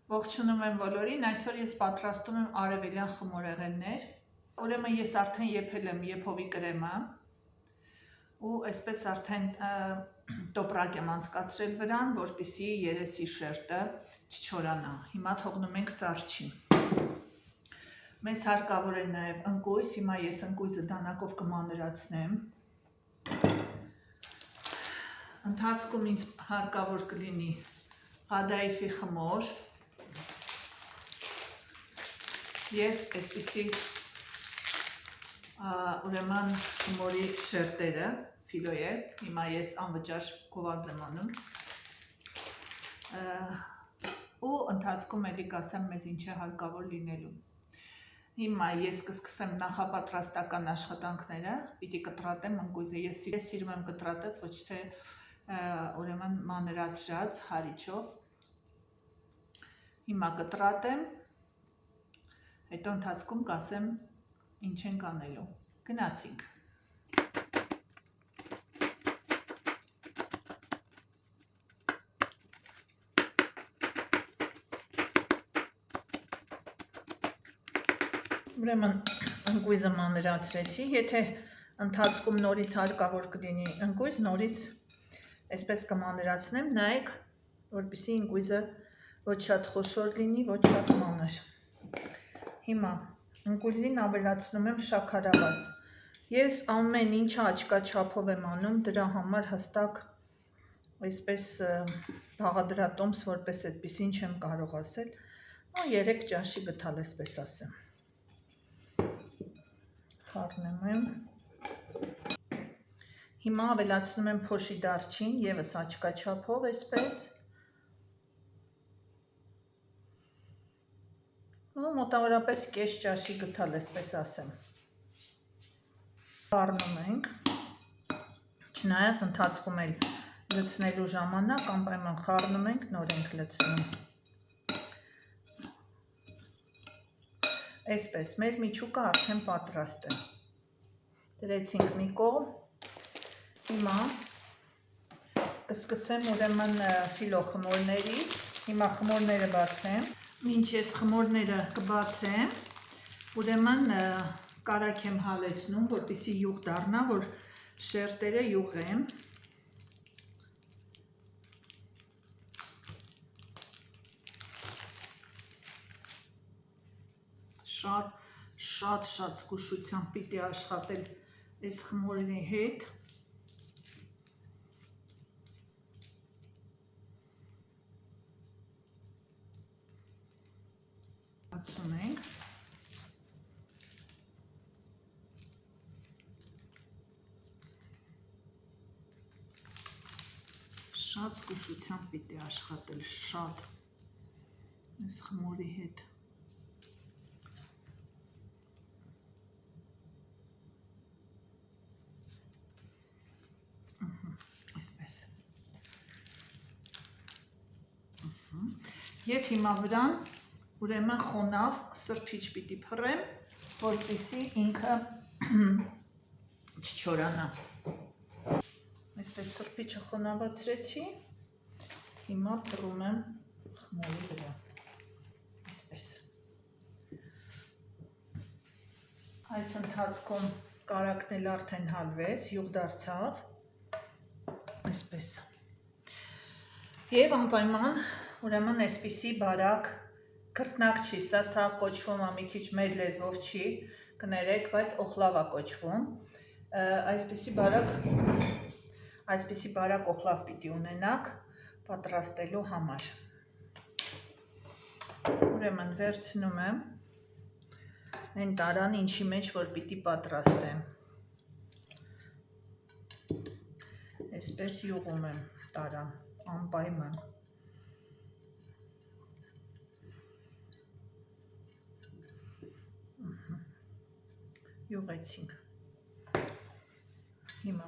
Ողջունում եմ բոլորին, այսօր ես պատրաստում եմ արևելյան խմորեղեններ, ուրեմն ես արդեն եփել եմ եփովի կրեմը ու այսպես արդեն տոպրակ եմ անցկացրել վրան, որպեսզի երեսի շերտը չչորանա։ Հիմա թողնում ենք սառչի։ Մեզ հարկավոր է նաև ընկույզ, հիմա ես ընկույզը դանակով կմանրացնեմ։ Ընթացքում ինձ հարկավոր կլինի ղադայիֆի խմոր և այսպիսի ուրեմն խմորի շերտերը, ֆիլոյե, հիմա ես անվճար գովազդ եմ անում ու ընթացքում էլի կասեմ մեզ ինչ է հարկավոր լինելու։ Հիմա ես կսկսեմ նախապատրաստական աշխատանքները, պիտի կտրատեմ ընկույզը, ես սիրում եմ կտրատած, ոչ թե ուրեմն մանրացրած հարիճով։ Հիմա կտրատեմ, հետո ընթացքում կասեմ ինչ ենք անելու։ Գնացինք։ Ուրեմն ընկույզը մանրացրեցի, եթե ընթացքում նորից հարկավոր կլինի ընկույզ, նորից այսպես կմանրացնեմ, նայեք, որպեսզի ընկույզը ոչ շատ խոշոր լինի, ոչ շատ մանր։ Հիմա ընկույզին ավելացնում եմ շաքարավազ։ Ես ամեն ինչը աչքաչափով եմ անում, դրա համար հստակ այսպես բաղադրատոմս, որպես այդպեսին չեմ կարող ասել, 3 ճաշի գթալ, այսպես ասեմ։ Խառնում եմ։ Հիմա ավելացնում եմ փոշի դարչին, ևս աչքաչափով, այսպես։ Մոտավորապես կես ճաշի գթալ, այսպես ասեմ։ Խառնում ենք։ Չնայած ընթացքում էլ լցնելու ժամանակ անպայման խառնում ենք, նոր ենք լցնում։ Այսպես, մեր միջուկը արդեն պատրաստ է։ Դրեցինք մի կողմ։ Հիմա կսկսեմ ուրեմն ֆիլո խմորներից։ Հիմա խմորները բացեմ։ Մինչ ես խմորները կբացեմ, ուրեմն կարագ եմ հալեցնում, որպեսզի յուղ դառնա, որ շերտերը յուղեմ։ Շատ զգուշությամբ պիտի աշխատել այս խմորի հետ։ Բացում ենք։ Շատ զգուշությամբ պիտի աշխատել, շատ այս խմորի հետ։ Այսպես։ Եվ հիմա վրան ուրեմն խոնավ սրբիչ պիտի փռեմ, որպեսզի ինքը չչորանա։ Այսպես սրբիչը խոնավացրեցի, հիմա փռում եմ խմորի վրա, այսպես։ Այս ընթացքում կարագն էլ արդեն հալվեց, յուղ դարձավ, այսպես։ Եվ անպայման ուրեմն այսպիսի բարակ քրտնակ չի, սա կոչվում է մի քիչ մեր լեզվով չի, կներեք, բայց օխլավա կոչվում։ Այսպիսի բարակ օխլավ պիտի ունենաք պատրաստելու համար։ Ուրեմն վերցնում եմ այն տարան, ինչի մեջ որ պիտի պատրաստեմ։ Այսպես յուղում եմ տարան, անպայման։ Յուղեցինք։ Հիմա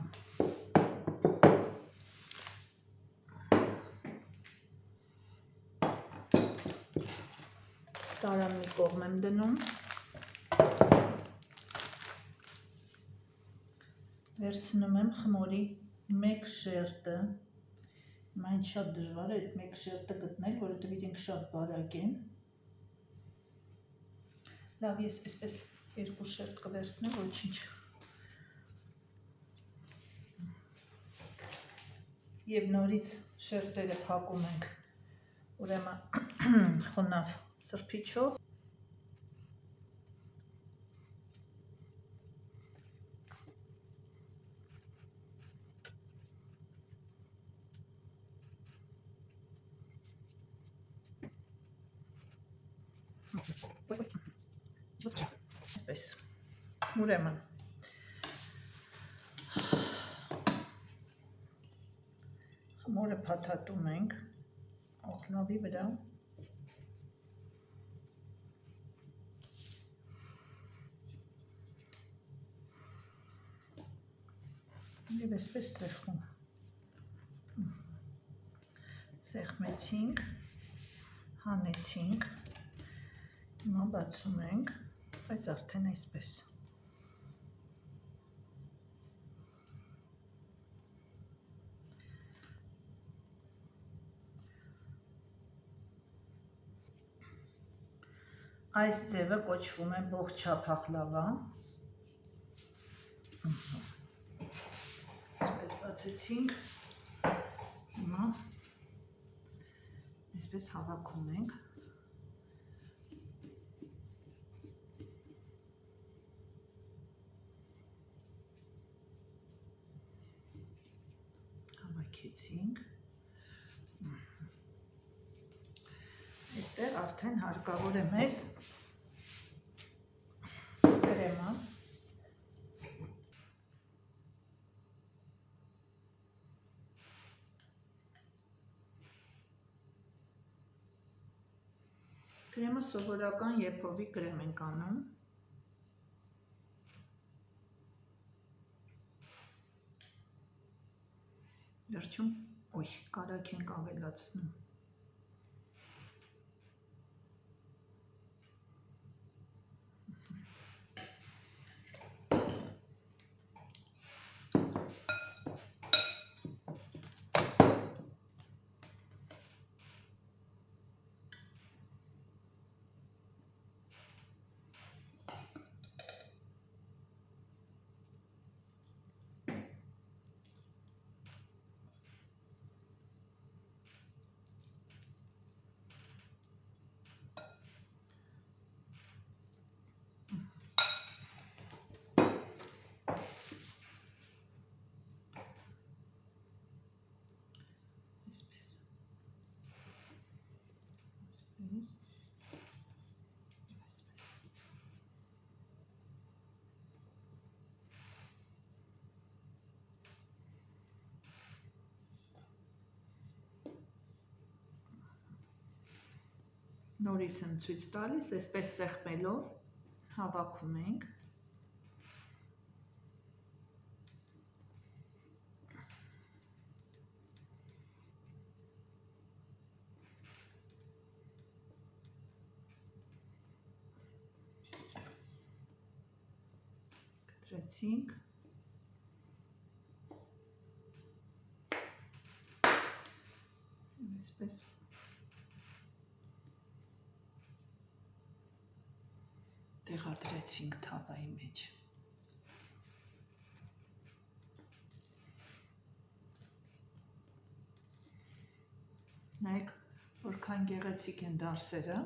տարան մի կողմ եմ դնում, վերցնում եմ խմորի մեկ շերտը Մայն շատ դժվար է այդ մեկ շերտը գտնել, որովհետև իրենք շատ բարակ են։ Լավ, ես այսպես երկու շերտ կվերցնեմ, ոչինչ։ Եվ նորից շերտերը փակում ենք, ուրեմն խոնավ սրբիչով։ Այսպես, ուրեմն խմորը փաթաթում ենք ոխլավի վրա և այսպես սեղմում, սեղմեցինք, հանեցինք, հիմա բացում ենք, բայց արդեն այսպես։ Այս ձևը կոչվում է բողջափախլավա։ Այսպես բացեցինք, հիմա այսպես հավաքում ենք։ Հավաքեցինք։ Այստեղ արդեն հարկավոր է մեզ կրեմը։ Կրեմը սովորական եփովի կրեմ ենք անում։ Վերջում, կարագ ենք ավելացնում։ Նորից եմ ցույց տալիս, այսպես սեղմելով հավաքում ենք։ Կտրեցինք։ Այսպես տեղադրեցինք թավայի մեջ։ Նայեք, որքան գեղեցիկ են դարսերը։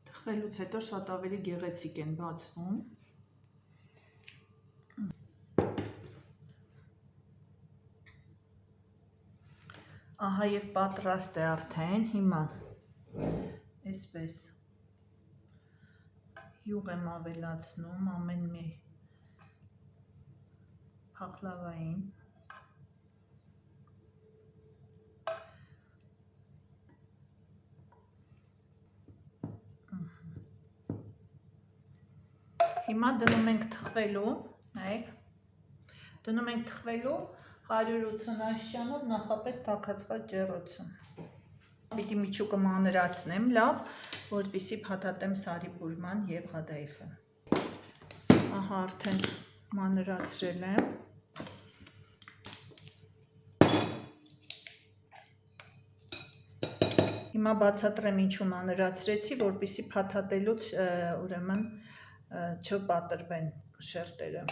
Թխվելուց հետո շատ ավելի գեղեցիկ են բացվում։ Ահա և պատրաստ է արդեն, հիմա այսպես յուղ եմ ավելացնում ամեն մի փախլավային։ Հիմա դնում ենք թխվելու, նայեք, դնում ենք թխվելու 180 աստիճանով նախապես տաքացված ջեռոցում։ Պիտի միջուկը մանրացնեմ լավ, որպեսզի փաթաթեմ սարի բուրման եւ ղադայիֆը։ Ահա արդեն մանրացրել եմ։ Հիմա բացատրեմ ինչու մանրացրեցի, որպեսզի փաթաթելուց ուրեմն չպատրվեն շերտերը։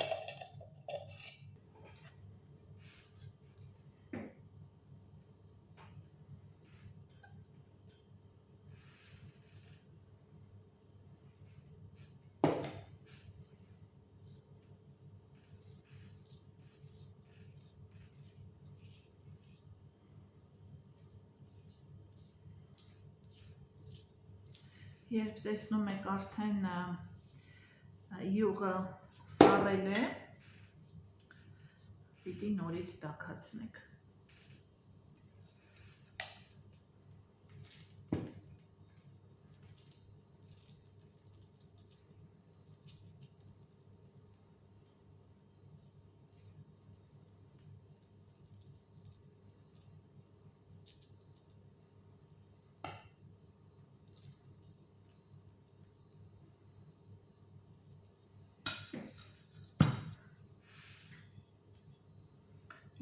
Երբ տեսնում եք արդեն յուղը սառել է, պիտի նորից տաքացնեք։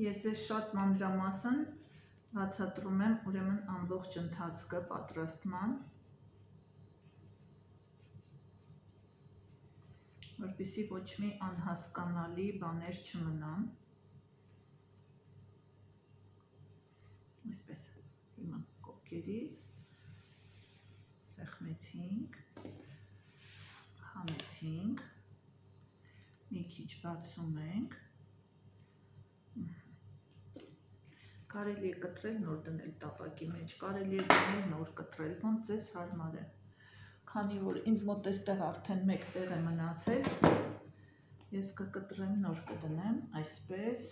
Ես ձեզ շատ մանրամասն բացատրում եմ ուրեմն ամբողջ ընթացքը պատրաստման, որպեսզի ոչ մի անհասկանալի բաներ չմնան։ Այսպես հիմա կողքերից սեղմեցինք, հանեցինք, մի քիչ բացում ենք։ Կարելի է կտրել, նոր դնել տապակի մեջ, կարելի է դնել, նոր կտրել, ոնց ձեզ հարմար է։ Քանի որ ինձ մոտ էստեղ արդեն մեկ տեղ է մնացել, ես կկտրեմ, նոր կդնեմ, այսպես։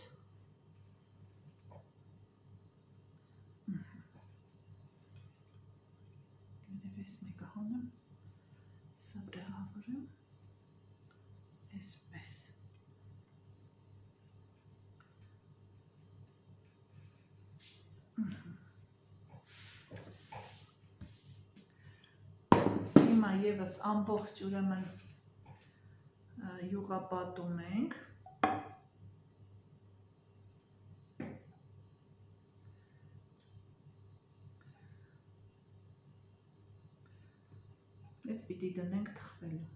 Երևի մեկը հանեմ, սա տեղավորեմ, այսպես։ Հիմա եւս ամբողջ ուրեմն յուղապատում ենք։ Եվ պիտի դնենք թխվելու։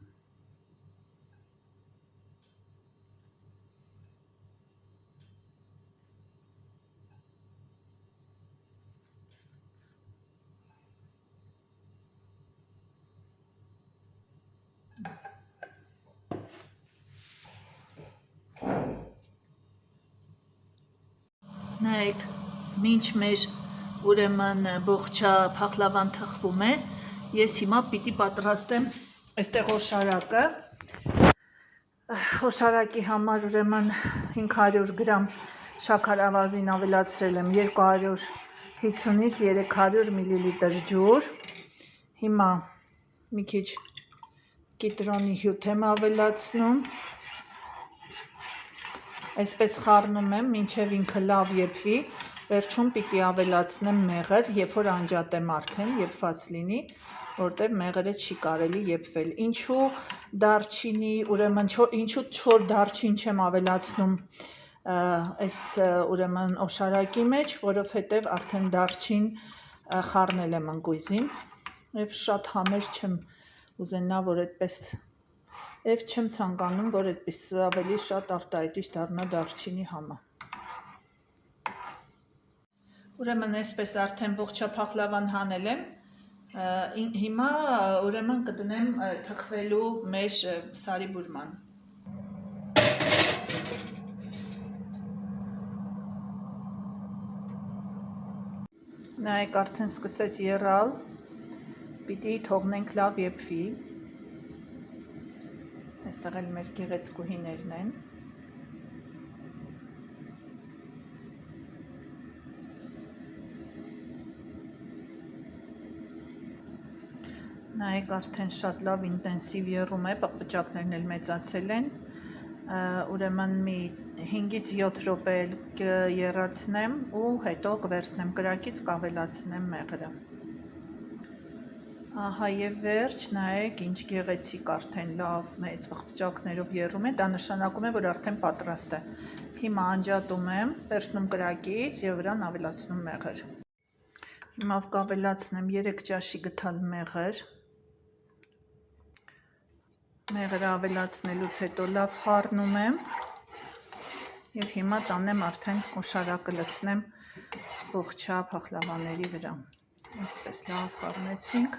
Նայեք, մինչ մեր ուրեմն բողջա փախլավան թխվում է, ես հիմա պիտի պատրաստեմ այստեղ օշարակը։ Օշարակի համար ուրեմն 500 գրամ շաքար ավազին ավելացրել եմ 250-ից 300 մլ ջուր։ Հիմա մի քիչ կիտրոնի հյութ եմ ավելացնում։ Այսպես խառնում եմ, մինչև ինքը լավ եփվի, վերջում պիտի ավելացնեմ մեղր, երբ որ անջատեմ արդեն, եփված լինի, որտեղ մեղրը չի կարելի եփվել։ Ինչու դարչինի, ուրեմն ինչու չոր դարչին չեմ ավելացնում այս ուրեմն օշարակի մեջ, որովհետև արդեն դարչին խառնել եմ ընկույզին, եւ շատ համեր չեմ ուզենա, որ այդպես Եվ չեմ ցանկանում, որ այդպես ավելի շատ արտահայտիչ դառնա դարչինի համը։ Ուրեմն այսպես արդեն ողջա փախլավան հանել եմ։ Հիմա ուրեմն կդնեմ թխվելու մեր սարի բուրման։ Նայեք, արդեն սկսեց եռալ, պիտի թողնենք լավ եփվի։ Այստեղ էլ մեր գեղեցկուհիներն են։ Նայեք, արդեն շատ լավ ինտենսիվ եռում է, պղպճակներն էլ մեծացել են։ ուրեմն մի 5-ից 7 րոպե կեռացնեմ ու հետո կվերցնեմ կրակից, կավելացնեմ մեղրը։ Ահա եւ վերջ, նայեք ինչ գեղեցիկ արդեն լավ մեծ աղբճակներով եռում է, դա նշանակում է, որ արդեն պատրաստ է։ Հիմա անջատում եմ, վերցնում կրակից եւ վրան ավելացնում մեղր։ Հիմա կավելացնեմ 3 ճաշի գթալ մեղր։ Մեղրը ավելացնելուց հետո լավ խառնում եմ եւ հիմա տանեմ արդեն օշարակը լցնեմ ողջա փախլավաների վրա։ Այսպես լավ խառնեցինք։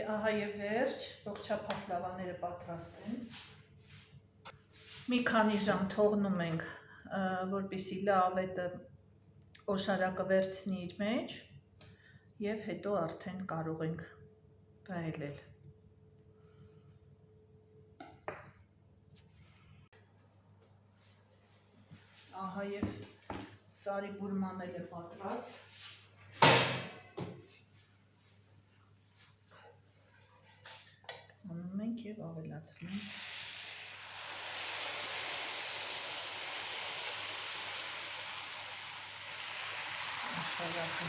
Ահա եւ վերջ, ողջա փախլավաները պատրաստ են։ Մի քանի ժամ թողնում ենք, որպեսզի լավ այդ օշարակը վերցնի իր մեջ եւ հետո արդեն կարող ենք վայելել։ Ահա եւ սարի բուրման էլ է պատրաստ։ Անում ենք եւ ավելացնում։ Օշարակը։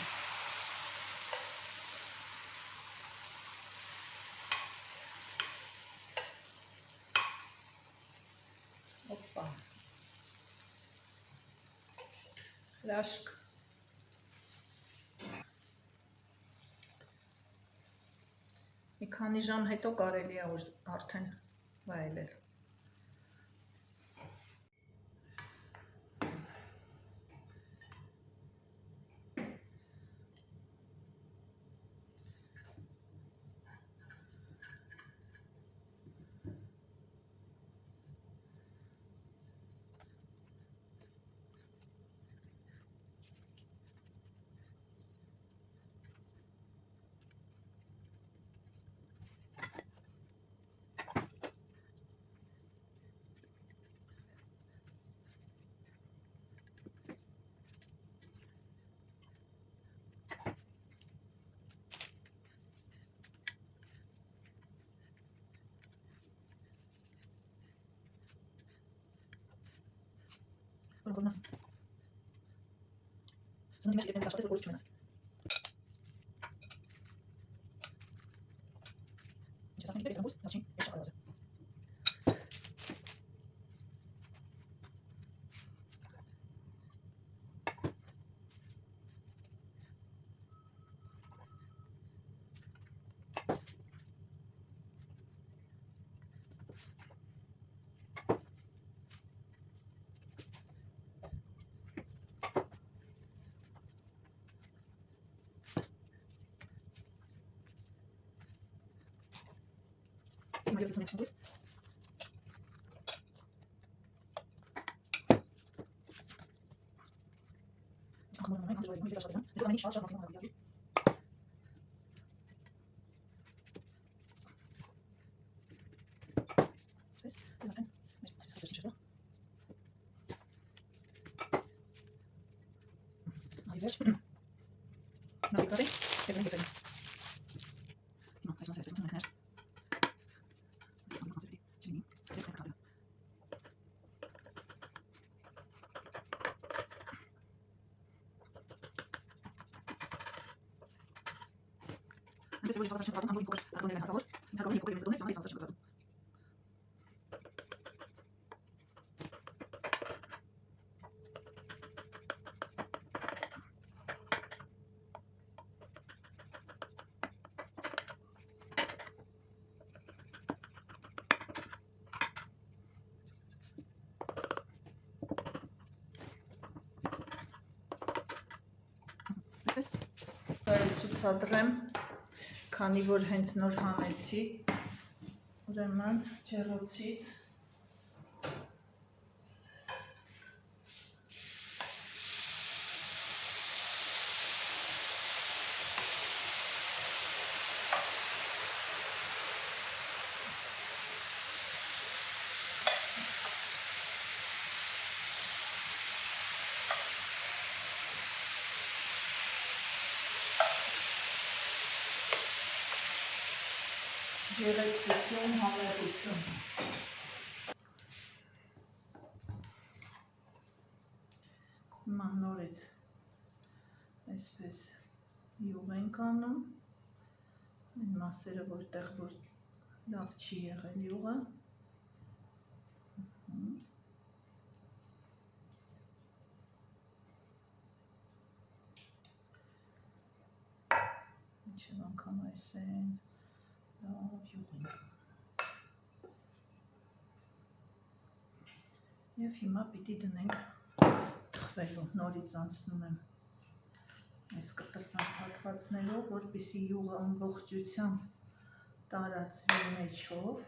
Օպա։ Հրաշք։ Մի քանի ժամ հետո կարելի է արդեն վայելել։ Որոնք Սննդի մեջ դեպի աշխատես գործ չունես։ Ինչ ասեմ, դեպի գործ, način, ještě ale. Ima još sam nešto. Ako moramo najmanje da ideš da. Neka meni šalša na moju. Ses, imate. Možete se sjećati. Aj već. Na vikari, jedan vikari. No, kaj smo se sjetili, ne. Antes voy a hacer un rato, un poco con el favor. Saco un poco de donde, no hay salsa chocolate. Ցուցադրեմ, քանի որ հենց նոր հանեցի, ուրեմն ջեռոցից Գեղեցկություն, համեղություն։ Հիմա նորից այսպես յուղ ենք անում, այն մասերը, որտեղ որ լավ չի եղել յուղը, ինչև անգամ այսենց լավ յուղ ենք։ Եվ հիմա պիտի դնենք թխվելու, նորից անցնում եմ այս կտրված հատվածներով, որպեսզի յուղը ամբողջությամբ տարածվի մեջով։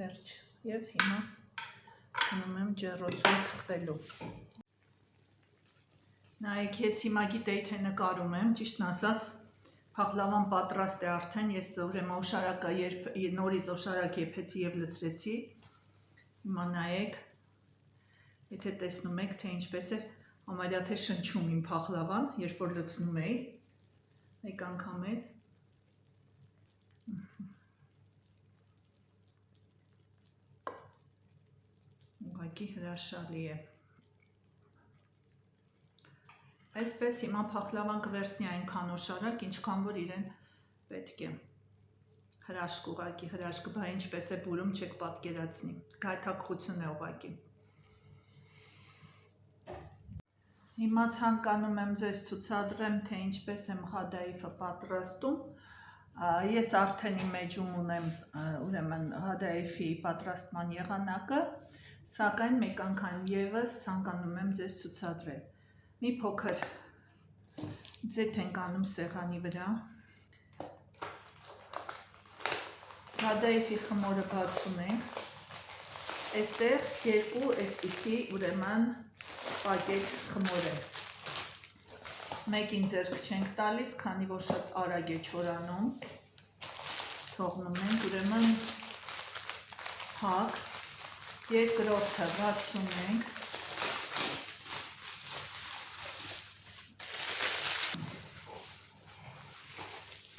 Վերջ, և հիմա գնում եմ ջեռոցում թխվելու։ Նայեք, ես հիմա գիտեի, թե նկարում եմ, ճիշտն ասած, փախլավան պատրաստ է արդեն, ես ուրեմն օշարակը նորից օշարակ եփեցի և լցրեցի։ Հիմա նայեք, եթե տեսնում եք, թե ինչպես է համարյա թե շնչում իմ փախլավան, երբ որ լցնում էի, մեկ անգամ էլ։ Ուղղակի հրաշալի է։ Այսպես հիմա փախլավան կվերցնի այնքան օշարակ, ինչքան որ իրեն պետք է։ Հրաշք, ուղղակի հրաշք, բա ինչպես է բուրում, չեք պատկերացնի, գայթակղություն է ուղղակի։ Հիմա ցանկանում եմ ձեզ ցուցադրեմ, թե ինչպես եմ հադաիֆը պատրաստում։ Ես արդեն իմ մեջում ունեմ ուրեմն հադաիֆի պատրաստման եղանակը, սակայն մեկ անգամ ևս ցանկանում եմ ձեզ ցուցադրել։ Մի փոքր ձեթ ենք անում սեղանի վրա։ Հադաիֆի խմորը բացում ենք։ Այստեղ երկու այսպիսի ուրեմն պակետ խմոր է։ Մեկին ձեռք չենք տալիս, քանի որ շատ արագ է չորանում։ Թողնում ենք ուրեմն փակ։ Երկրորդը բացում ենք։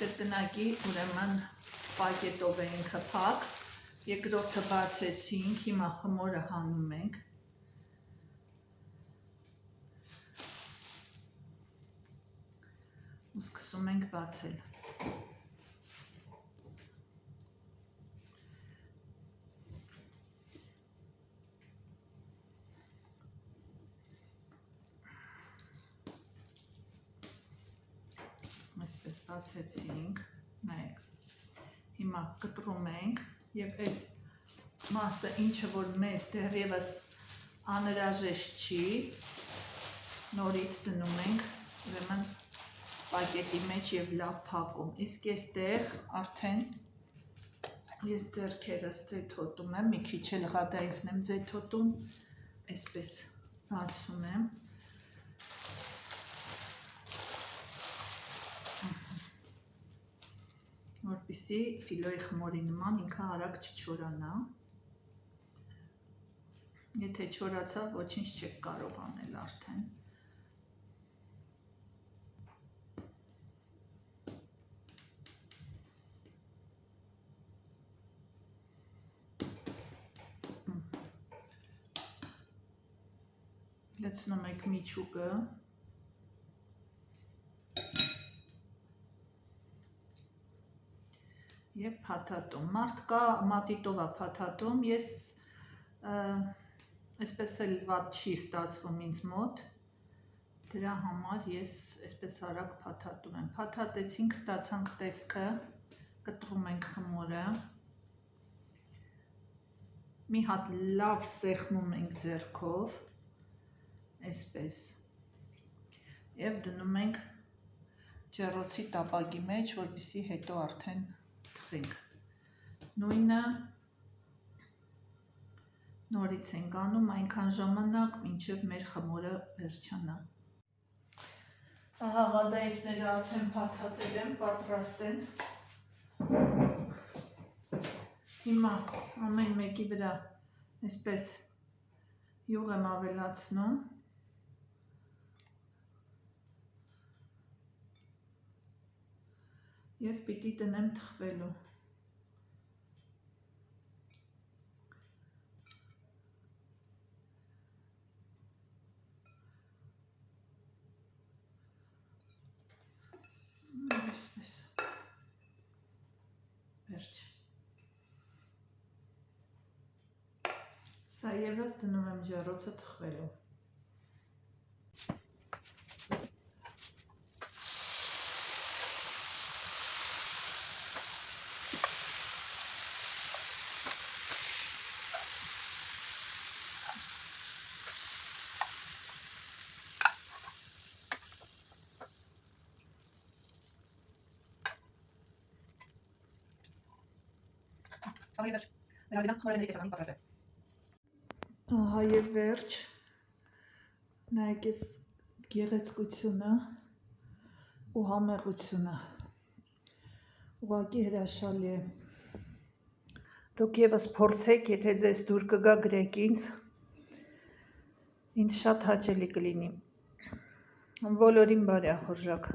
Կրկնակի ուրեմն պակետով է ինքը փակ, երկրորդը բացեցինք, հիմա խմորը հանում ենք։ Ու սկսում ենք բացել։ Այսպես բացեցինք, նայեք, հիմա կտրում ենք և այս մասը, ինչը որ մեզ դեռևս անհրաժեշտ չի, նորից դնում ենք ուրեմն պակետի մեջ և լավ փակում։ Իսկ այստեղ արդեն ես ձեռքերս ձեթոտում եմ, մի քիչ էլ հադաիֆն եմ ձեթոտում, այսպես բացում եմ։ Որպեսզի ֆիլոյի խմորի նման ինքը արագ չչորանա։ Եթե չորացավ, ոչինչ չեք կարող անել արդեն։ Լցնում եք միջուկը։ Եվ փաթաթում։ Մարդ կա մատիտով է փաթաթում, ես այսպես էլ վատ չի ստացվում ինձ մոտ, դրա համար ես այսպես արագ փաթաթում եմ։ Փաթաթեցինք, ստացանք տեսքը, կտրում ենք խմորը, մի հատ լավ սեղմում ենք ձեռքով, այսպես, և դնում ենք ջեռոցի տապակի մեջ, որպեսզի հետո արդեն թխենք։ Նույնը նորից ենք անում այնքան ժամանակ, մինչև մեր խմորը վերջանա։ Ահա հադաիֆները արդեն փաթաթել եմ, պատրաստ են։ Հիմա ամեն մեկի վրա այսպես յուղ եմ ավելացնում և պիտի տնեմ թխվելու։ Այսպես, վերջ։ Սա ևս դնում եմ ջեռոցը թխվելու։ Ահա և վերջ, նայեք ես գեղեցկությունը ու համեղությունը, ուղղակի հրաշալի է։ Դուք ևս փորձեք, եթե ձեզ դուր կգա գրեք ինձ շատ հաճելի կլինի, բոլորին բարյախորժակ։